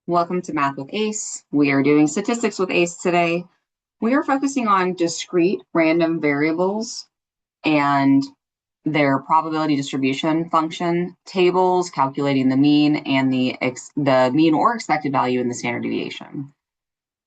Welcome to Math with ACE. We are doing statistics with ACE today. We are focusing on discrete random variables and their probability distribution function tables, calculating the mean and the mean or expected value in the standard deviation.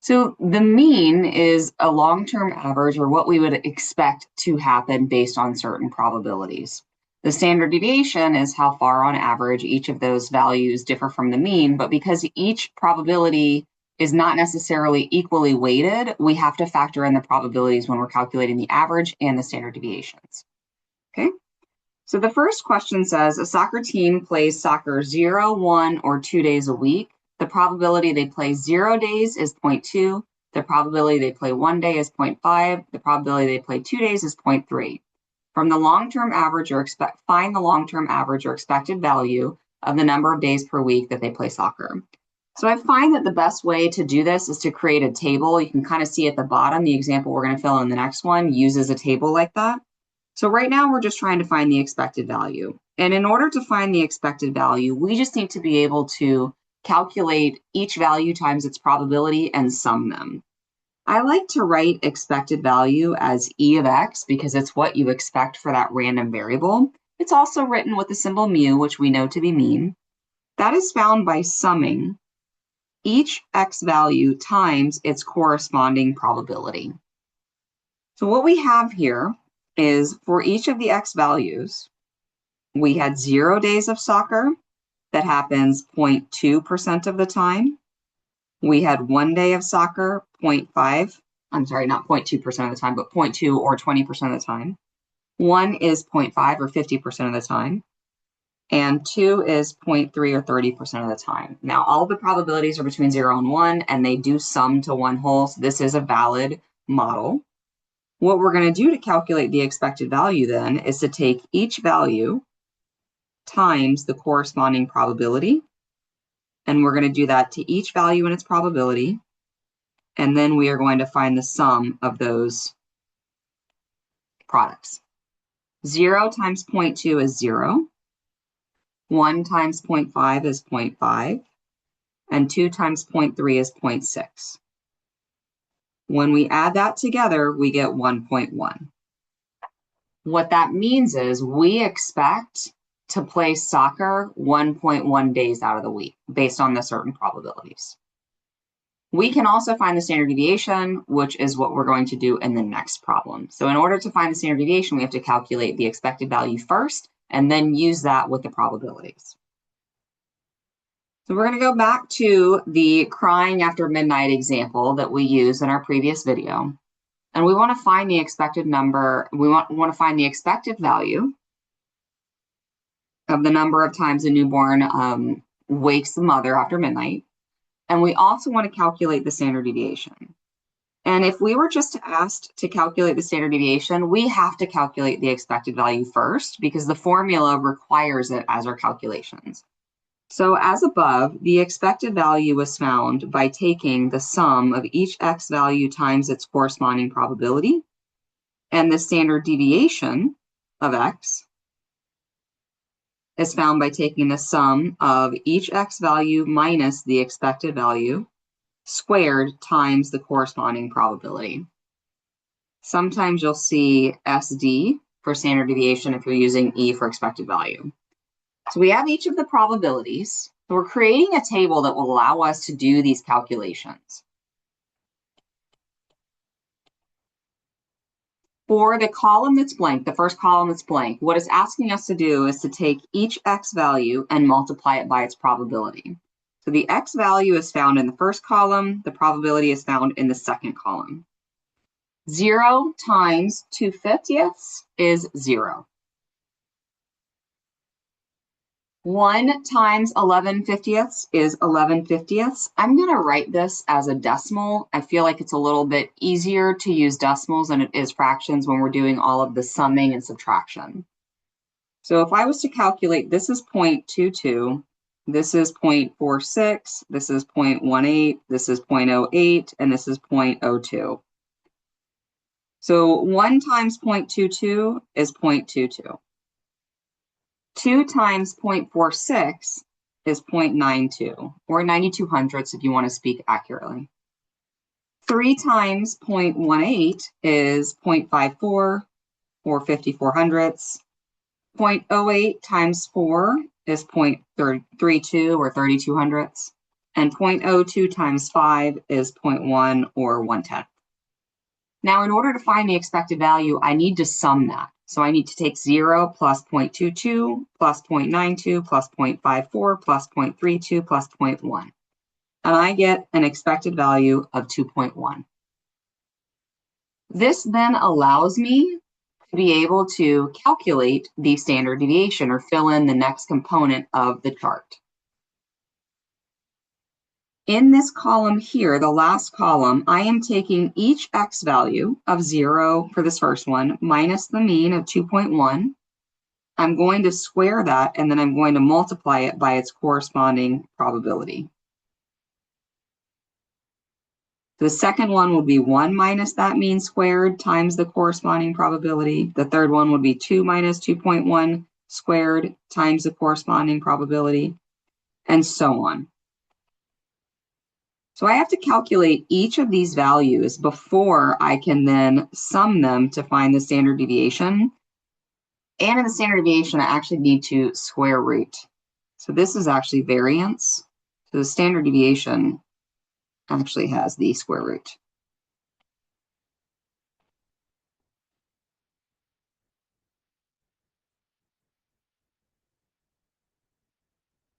So the mean is a long-term average, or what we would expect to happen based on certain probabilities. The standard deviation is how far on average each of those values differ from the mean, but because each probability is not necessarily equally weighted, we have to factor in the probabilities when we're calculating the average and the standard deviations. Okay, so the first question says a soccer team plays soccer 0, 1, or 2 days a week. The probability they play 0 days is 0.2. The probability they play 1 day is 0.5. The probability they play 2 days is 0.3. From the long-term average, find the long-term average or expected value of the number of days per week that they play soccer. So I find that the best way to do this is to create a table. You can kind of see at the bottom, the example we're going to fill in the next one uses a table like that. So right now we're just trying to find the expected value. And in order to find the expected value, we just need to be able to calculate each value times its probability and sum them. I like to write expected value as E of X because it's what you expect for that random variable. It's also written with the symbol mu, which we know to be mean. That is found by summing each X value times its corresponding probability. So what we have here is for each of the X values, we had 0 days of soccer. That happens 0.2% of the time. We had 1 day of soccer, 0.5. I'm sorry, not 0.2% of the time, but 0.2 or 20% of the time. 1 is 0.5 or 50% of the time. And 2 is 0.3 or 30% of the time. Now, all the probabilities are between 0 and 1, and they do sum to one whole. So this is a valid model. What we're going to do to calculate the expected value then is to take each value times the corresponding probability. And we're going to do that to each value and its probability. And then we are going to find the sum of those products. 0 times 0.2 is 0. 1 times 0.5 is 0.5. And 2 times 0.3 is 0.6. When we add that together, we get 1.1. What that means is we expect to play soccer 1.1 days out of the week based on the certain probabilities. We can also find the standard deviation, which is what we're going to do in the next problem. So in order to find the standard deviation, we have to calculate the expected value first and then use that with the probabilities. So we're going to go back to the crying after midnight example that we used in our previous video. And we want to find the expected number. We want to find the expected value of the number of times a newborn wakes the mother after midnight. And we also want to calculate the standard deviation. And if we were just asked to calculate the standard deviation, we have to calculate the expected value first because the formula requires it as our calculations. So as above, the expected value was found by taking the sum of each X value times its corresponding probability, and the standard deviation of X is found by taking the sum of each X value minus the expected value squared times the corresponding probability. Sometimes you'll see SD for standard deviation if you're using E for expected value. So we have each of the probabilities. So we're creating a table that will allow us to do these calculations. For the column that's blank, the first column that's blank, what it's asking us to do is to take each X value and multiply it by its probability. So the X value is found in the first column, the probability is found in the second column. 0 times 2/50 is 0. 1 times 11/50 is 11/50. I'm going to write this as a decimal. I feel like it's a little bit easier to use decimals than it is fractions when we're doing all of the summing and subtraction. So if I was to calculate, this is 0.22, this is 0.46, this is 0.18, this is 0.08, and this is 0.02. So 1 times 0.22 is 0.22. 2 times 0.46 is 0.92, or 92 hundredths if you want to speak accurately. 3 times 0.18 is 0.54, or 54 hundredths. 0.08 times 4 is 0.32, or 32 hundredths. And 0.02 times 5 is 0.1, or 1/10. Now, in order to find the expected value, I need to sum that. So I need to take 0 plus 0.22 plus 0.92 plus 0.54 plus 0.32 plus 0.1. And I get an expected value of 2.1. This then allows me to be able to calculate the standard deviation or fill in the next component of the chart. In this column here, the last column, I am taking each x value of 0 for this first one minus the mean of 2.1. I'm going to square that, and then I'm going to multiply it by its corresponding probability. The second one would be 1 minus that mean squared times the corresponding probability. The third one would be 2 minus 2.1 squared times the corresponding probability, and so on. So I have to calculate each of these values before I can then sum them to find the standard deviation. And in the standard deviation, I actually need to square root. So this is actually variance. So the standard deviation actually has the square root.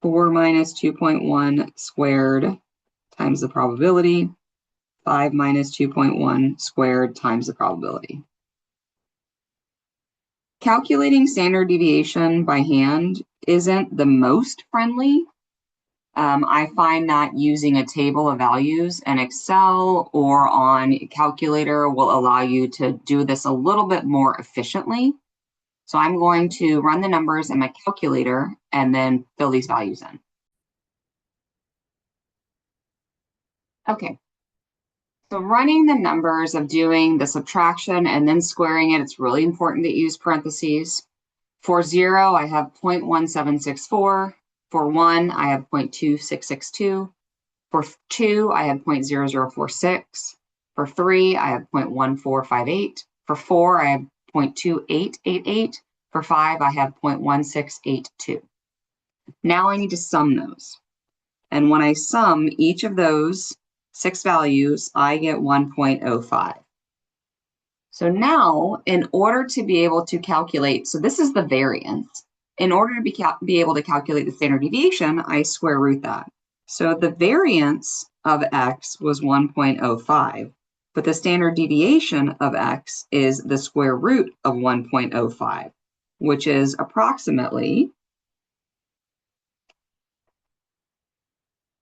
Four minus 2.1 squared times the probability. 5 minus 2.1 squared times the probability. Calculating standard deviation by hand isn't the most friendly. I find that using a table of values in Excel or on a calculator will allow you to do this a little bit more efficiently. So I'm going to run the numbers in my calculator and then fill these values in. Okay. So running the numbers of doing the subtraction and then squaring it, it's really important to use parentheses. For 0, I have 0.1764. For 1, I have 0.2662. For 2, I have 0.0046. For 3, I have 0.1458. For 4, I have 0.2888. For 5, I have 0.1682. Now I need to sum those. And when I sum each of those 6 values, I get 1.05. So now, in order to be able to calculate, so this is the variance. In order to be able to calculate the standard deviation, I square root that. So the variance of x was 1.05, but the standard deviation of x is the square root of 1.05, which is approximately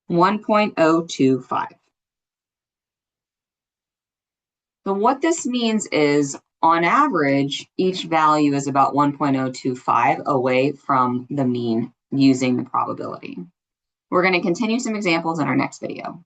1.025. So what this means is, on average, each value is about 1.025 away from the mean using the probability. We're going to continue some examples in our next video.